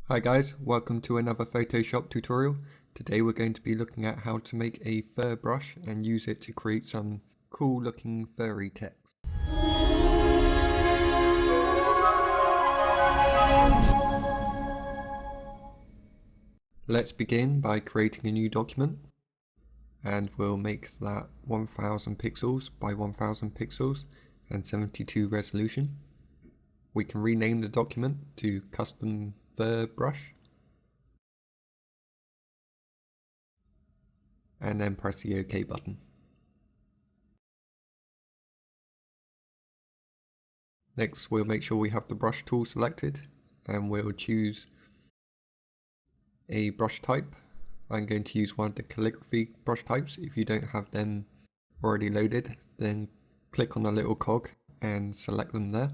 Hi guys, welcome to another Photoshop tutorial. Today we're going to be looking at how to make a fur brush and use it to create some cool looking furry text. Let's begin by creating a new document, and we'll make that 1000 pixels by 1000 pixels and 72 resolution. We can rename the document to custom fur brush and then press the OK button. Next, we'll make sure we have the brush tool selected and we'll choose a brush type. I'm going to use one of the calligraphy brush types. If you don't have them already loaded, then click on the little cog and select them there.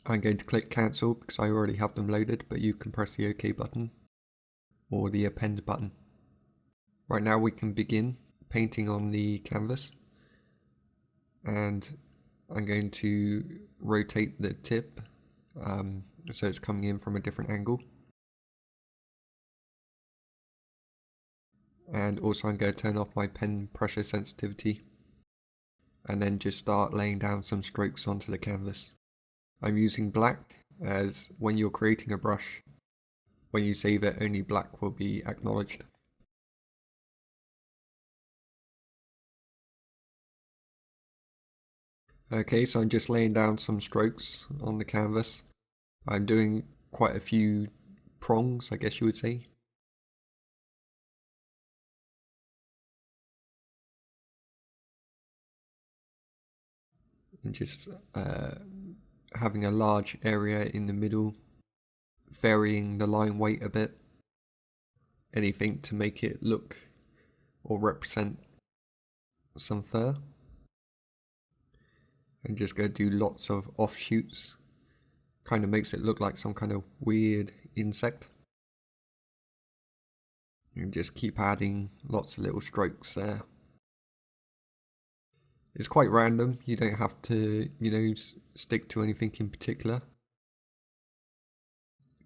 I'm going to click cancel because I already have them loaded, but you can press the OK button or the append button. Right now we can begin painting on the canvas, and I'm going to rotate the tip so it's coming in from a different angle. And also I'm going to turn off my pen pressure sensitivity and then just start laying down some strokes onto the canvas. I'm using black as when you're creating a brush, when you save it, only black will be acknowledged. Okay, so I'm just laying down some strokes on the canvas. I'm doing quite a few prongs, I guess you would say. And just having a large area in the middle, varying the line weight a bit, anything to make it look or represent some fur. And just go do lots of offshoots, kind of makes it look like some kind of weird insect. And just keep adding lots of little strokes there. It's quite random, you don't have to, stick to anything in particular.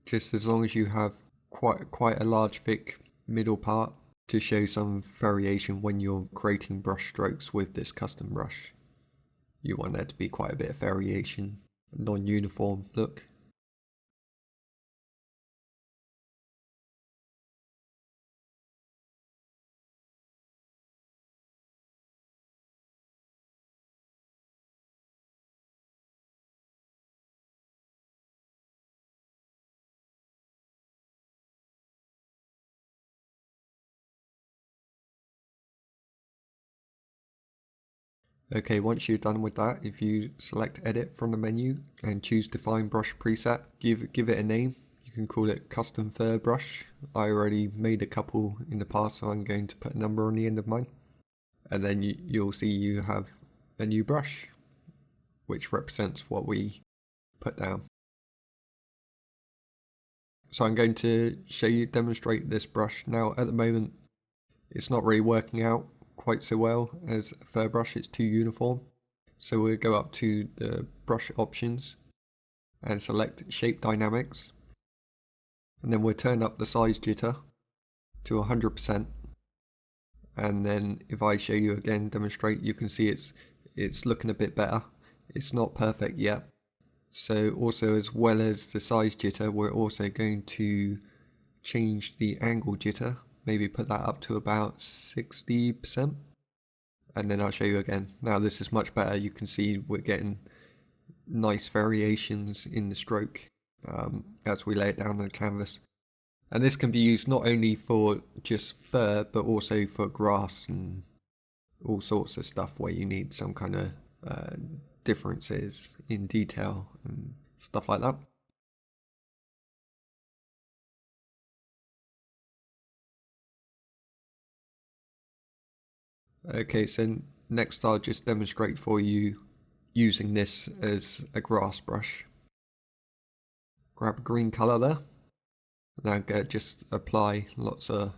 Just as long as you have quite a large thick middle part to show some variation when you're creating brush strokes with this custom brush. You want there to be quite a bit of variation, non-uniform look. Okay, once you're done with that, if you select edit from the menu and choose define brush preset, give it a name. You can call it custom fur brush. I already made a couple in the past, so I'm going to put a number on the end of mine. And then you'll see you have a new brush, which represents what we put down. So I'm going to demonstrate this brush. Now at the moment, it's not really working out quite so well as a fur brush, it's too uniform. So we'll go up to the brush options and select shape dynamics. And then we'll turn up the size jitter to 100%. And then if I show you again, demonstrate, you can see it's looking a bit better. It's not perfect yet. So also, as well as the size jitter, we're also going to change the angle jitter. Maybe put that up to about 60%. And then I'll show you again. Now this is much better. You can see we're getting nice variations in the stroke as we lay it down on the canvas. And this can be used not only for just fur, but also for grass and all sorts of stuff where you need some kind of differences in detail and stuff like that. Okay, so next I'll just demonstrate for you using this as a grass brush. Grab a green colour there. Now just apply lots of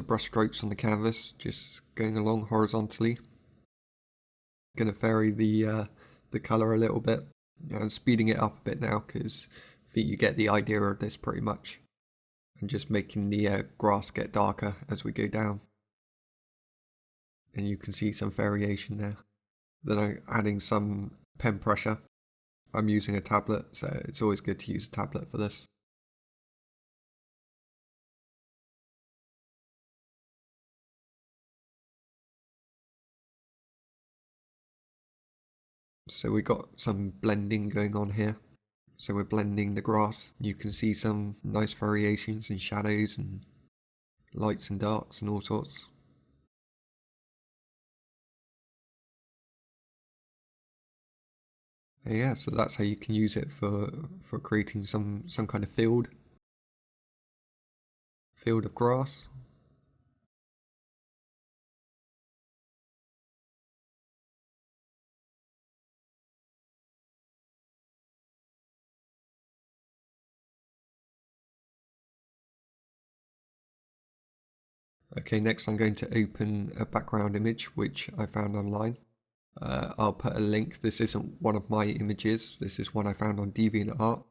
brush strokes on the canvas, just going along horizontally. Going to vary the colour a little bit. I'm speeding it up a bit now because think you get the idea of this pretty much. And just making the grass get darker as we go down. And you can see some variation there. Then I'm adding some pen pressure. I'm using a tablet, so it's always good to use a tablet for this. So we got some blending going on here. So we're blending the grass. You can see some nice variations in shadows and lights and darks and all sorts. Yeah, so that's how you can use it for creating some kind of field of grass. Okay, next I'm going to open a background image which I found online. I'll put a link. This isn't one of my images, this is one I found on DeviantArt,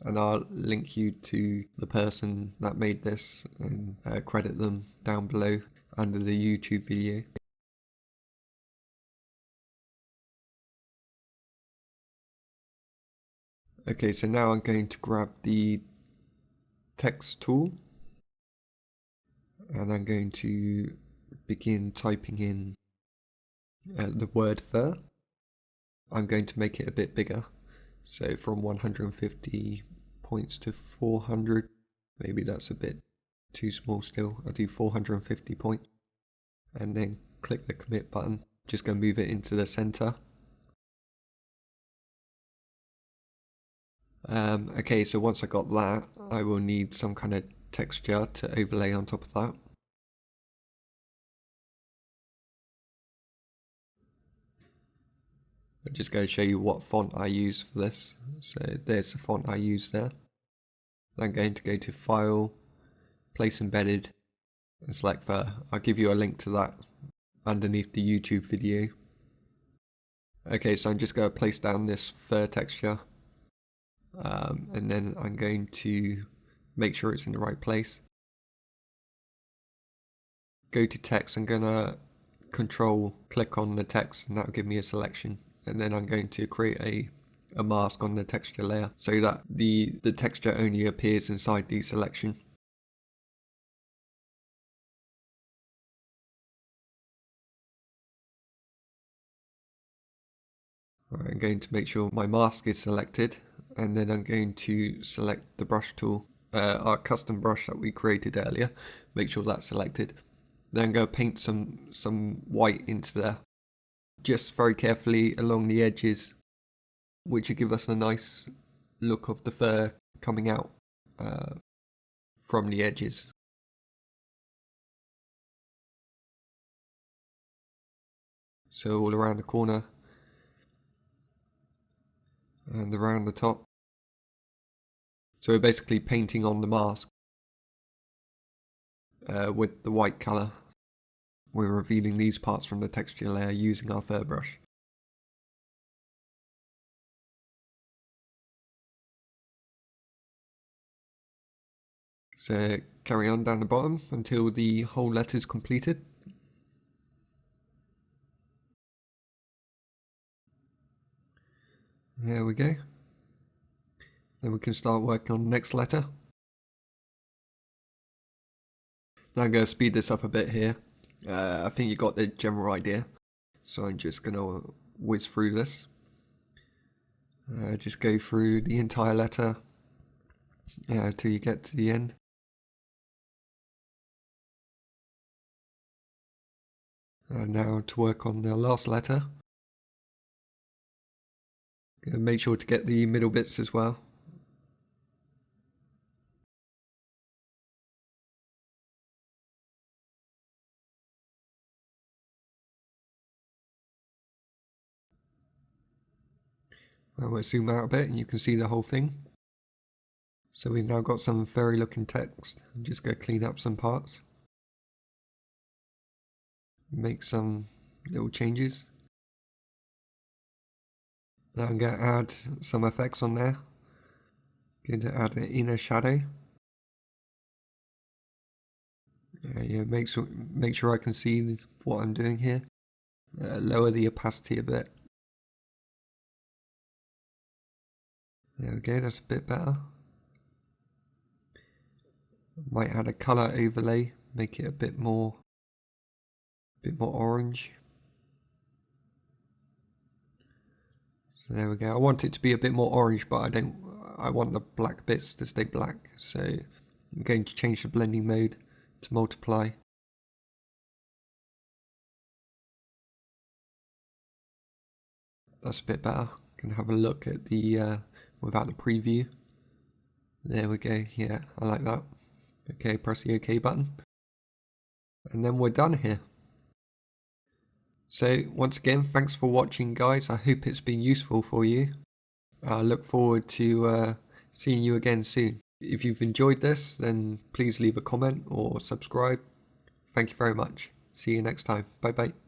and I'll link you to the person that made this and credit them down below under the YouTube video. Okay, so now I'm going to grab the text tool and I'm going to begin typing in the word fur. I'm going to make it a bit bigger, so from 150 points to 400, maybe that's a bit too small still. I'll do 450 points and then click the commit button. Just going to move it into the center. Okay, so once I got that, I will need some kind of texture to overlay on top of that. I'm just going to show you what font I use for this. So there's the font I use there. I'm going to go to File, Place Embedded, and select Fur. I'll give you a link to that underneath the YouTube video. Okay, so I'm just going to place down this fur texture. And then I'm going to make sure it's in the right place. Go to text, I'm going to click on the text and that'll give me a selection. And then I'm going to create a mask on the texture layer so that the texture only appears inside the selection. Alright, I'm going to make sure my mask is selected, and then I'm going to select the brush tool, our custom brush that we created earlier. Make sure that's selected. Then I'm going to paint some white into there, just very carefully along the edges, which will give us a nice look of the fur coming out from the edges. So all around the corner and around the top. So we're basically painting on the mask with the white colour. We're revealing these parts from the texture layer using our fur brush. So carry on down the bottom until the whole letter is completed. There we go. Then we can start working on the next letter. Now I'm going to speed this up a bit here. I think you got the general idea. So I'm just going to whiz through this. Just go through the entire letter till you get to the end. Now to work on the last letter. Make sure to get the middle bits as well. I will zoom out a bit and you can see the whole thing. So we've now got some furry looking text. I'm just going to clean up some parts. Make some little changes. Now I'm going to add some effects on there. Going to add an inner shadow. Yeah, make sure I can see what I'm doing here. Lower the opacity a bit. There we go, that's a bit better. Might add a colour overlay, make it a bit more orange. So there we go. I want it to be a bit more orange, but I want the black bits to stay black. So I'm going to change the blending mode to multiply. That's a bit better. Can have a look at the without the preview. There we go. Yeah, I like that. Okay, press the OK button. And then we're done here. So once again, thanks for watching, guys. I hope it's been useful for you. I look forward to seeing you again soon. If you've enjoyed this, then please leave a comment or subscribe. Thank you very much. See you next time. Bye bye.